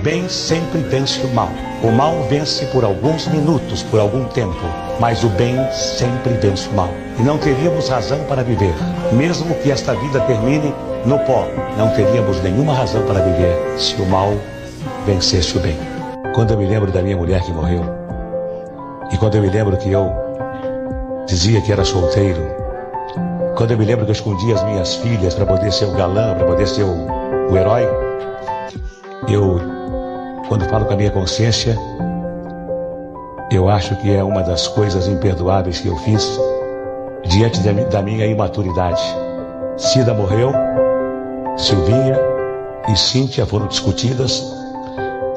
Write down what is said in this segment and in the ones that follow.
O bem sempre vence o mal. O mal vence por alguns minutos, por algum tempo, mas o bem sempre vence o mal. E não teríamos razão para viver. Mesmo que esta vida termine no pó, não teríamos nenhuma razão para viver se o mal vencesse o bem. Quando eu me lembro da minha mulher que morreu, e quando eu me lembro que eu dizia que era solteiro, quando eu me lembro que eu escondia as minhas filhas para poder ser o galã, para poder ser o herói, quando falo com a minha consciência, eu acho que é uma das coisas imperdoáveis que eu fiz diante da minha imaturidade. Cida morreu, Silvinha e Cíntia foram discutidas.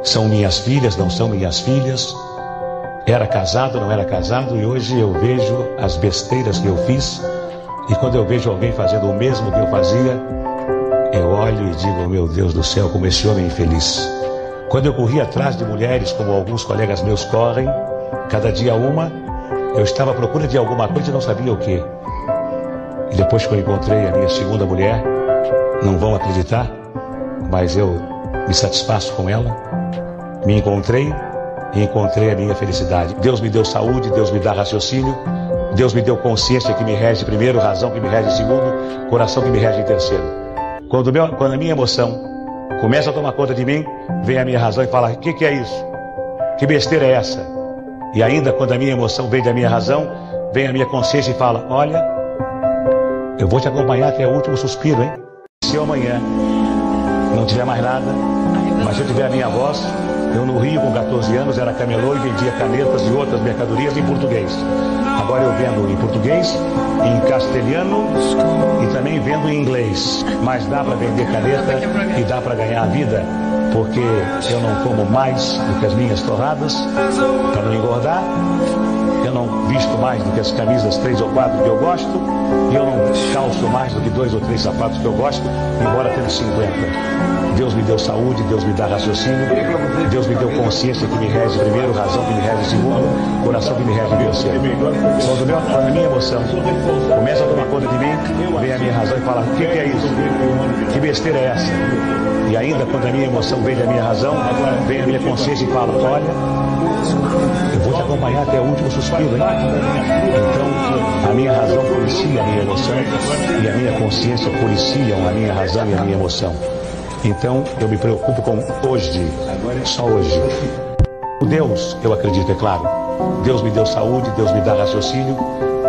São minhas filhas, não são minhas filhas? Era casado, não era casado? E hoje eu vejo as besteiras que eu fiz. E quando eu vejo alguém fazendo o mesmo que eu fazia, eu olho e digo, meu Deus do céu, como esse homem é infeliz. Quando eu corri atrás de mulheres, como alguns colegas meus correm, cada dia uma, eu estava à procura de alguma coisa e não sabia o que. E depois que eu encontrei a minha segunda mulher, não vão acreditar, mas eu me satisfaço com ela. Me encontrei e encontrei a minha felicidade. Deus me deu saúde, Deus me dá raciocínio, Deus me deu consciência que me rege primeiro, razão que me rege segundo, coração que me rege em terceiro. Quando a minha emoção começa a tomar conta de mim, vem a minha razão e fala, o que é isso? Que besteira é essa? E ainda quando a minha emoção vem da minha razão, vem a minha consciência e fala, olha, eu vou te acompanhar até o último suspiro, hein? Se eu amanhã não tiver mais nada, mas se eu tiver a minha voz, eu no Rio com 14 anos era camelô e vendia canetas e outras mercadorias em português. Agora eu vendo em português, em castelhano e também vendo em inglês. Mas dá para vender caneta e dá para ganhar a vida, porque eu não como mais do que as minhas torradas para não engordar. Eu não visto mais do que as camisas 3 ou 4 que eu gosto. E eu não calço mais do que 2 ou 3 sapatos que eu gosto, embora tenha 50. Deus me deu saúde, Deus me dá raciocínio, Deus me deu consciência que me rege primeiro, razão que me rege segundo, coração que me rege em terceiro. Quando a minha emoção começa a tomar conta de mim, vem a minha razão e fala, o que é isso? Que besteira é essa? E ainda quando a minha emoção vem da minha razão, vem a minha consciência e fala, olha, eu vou te acompanhar até o último suspiro, hein? Então, a minha razão policia a minha emoção e a minha consciência policiam a minha razão e a minha emoção. Então, eu me preocupo com hoje, só hoje. O Deus, eu acredito, é claro. Deus me deu saúde, Deus me dá raciocínio,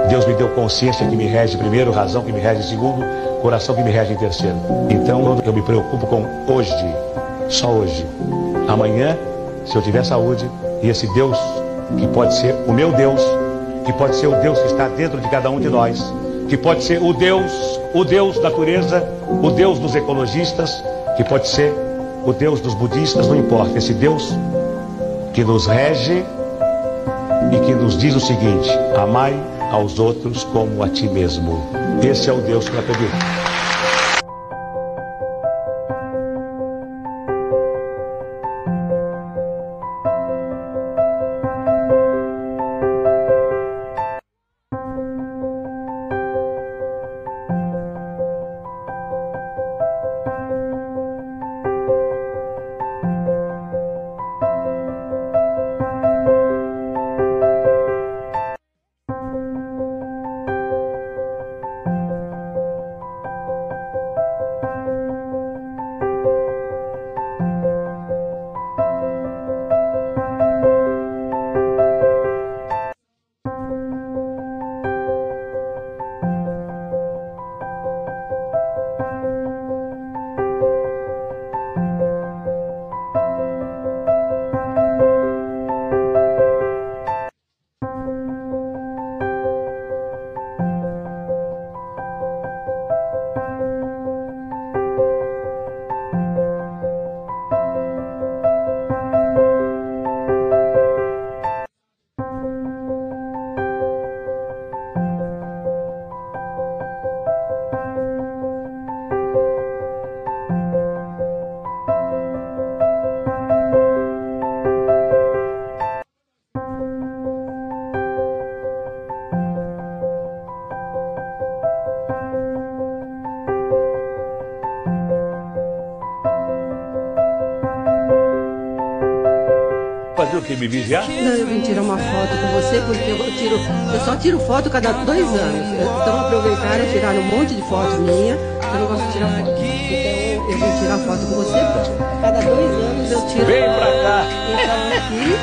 Deus me deu consciência que me rege primeiro, razão que me rege segundo, coração que me rege em terceiro. Então, eu me preocupo com hoje, só hoje. Amanhã, se eu tiver saúde, e esse Deus, que pode ser o meu Deus, que pode ser o Deus que está dentro de cada um de nós, que pode ser o Deus da natureza, o Deus dos ecologistas, que pode ser o Deus dos budistas, não importa. Esse Deus que nos rege e que nos diz o seguinte, amai aos outros como a ti mesmo. Esse é o Deus que eu acredito. fazer o que? Me vigiar? Não, eu vim tirar uma foto com você porque eu só tiro foto cada 2 anos. Então aproveitaram, tiraram um monte de foto minha. Eu não gosto de tirar foto. Então eu vim tirar foto com você. Cada 2 anos eu tiro. Vem pra cá. Então aqui.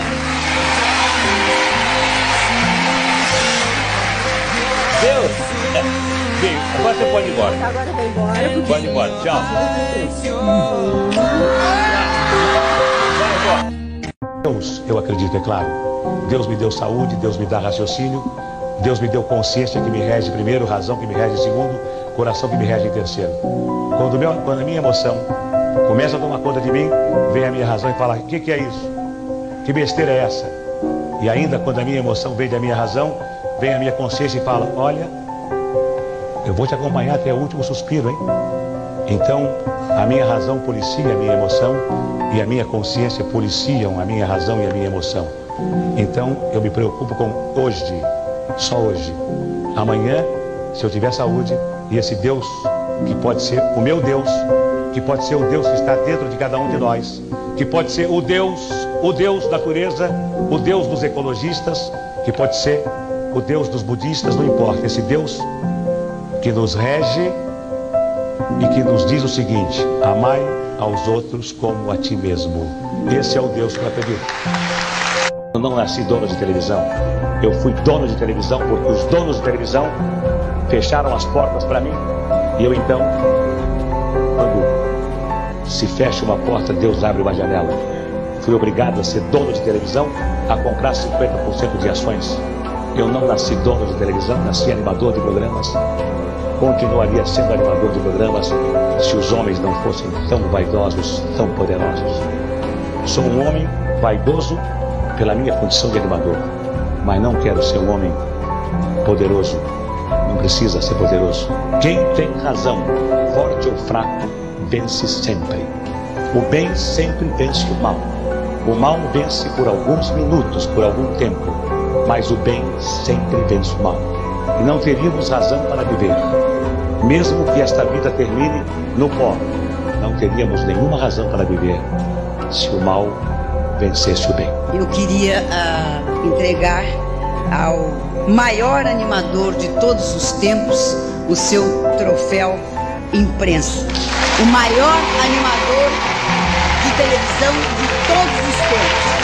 Deus! Vem, agora você pode ir embora. Agora eu vou embora. Porque... Pode ir embora, tchau. Deus, eu acredito, é claro. Deus me deu saúde, Deus me dá raciocínio, Deus me deu consciência que me rege primeiro, razão que me rege segundo, coração que me rege em terceiro. Quando a minha emoção começa a tomar conta de mim, vem a minha razão e fala: o que é isso? Que besteira é essa? E ainda quando a minha emoção vem da minha razão, vem a minha consciência e fala: olha, eu vou te acompanhar até o último suspiro, hein? Então, a minha razão policia a minha emoção e a minha consciência policiam a minha razão e a minha emoção. Então, eu me preocupo com hoje, só hoje. Amanhã, se eu tiver saúde, e esse Deus, que pode ser o meu Deus, que pode ser o Deus que está dentro de cada um de nós, que pode ser o Deus natureza, o Deus dos ecologistas, que pode ser o Deus dos budistas, não importa. Esse Deus que nos rege e que nos diz o seguinte: amai aos outros como a ti mesmo. Esse é o Deus que eu acredito. Eu não nasci dono de televisão. Eu fui dono de televisão porque os donos de televisão fecharam as portas para mim. E eu então, quando se fecha uma porta, Deus abre uma janela. Fui obrigado a ser dono de televisão, a comprar 50% de ações. Eu não nasci dono de televisão, nasci animador de programas. Continuaria sendo animador de programas se os homens não fossem tão vaidosos, tão poderosos. Sou um homem vaidoso pela minha condição de animador, mas não quero ser um homem poderoso. Não precisa ser poderoso. Quem tem razão, forte ou fraco, vence sempre. O bem sempre vence o mal. O mal vence por alguns minutos, por algum tempo, mas o bem sempre vence o mal. E não teríamos razão para viver. Mesmo que esta vida termine no pó, não teríamos nenhuma razão para viver se o mal vencesse o bem. Eu queria entregar ao maior animador de todos os tempos o seu troféu imprensa. O maior animador de televisão de todos os tempos.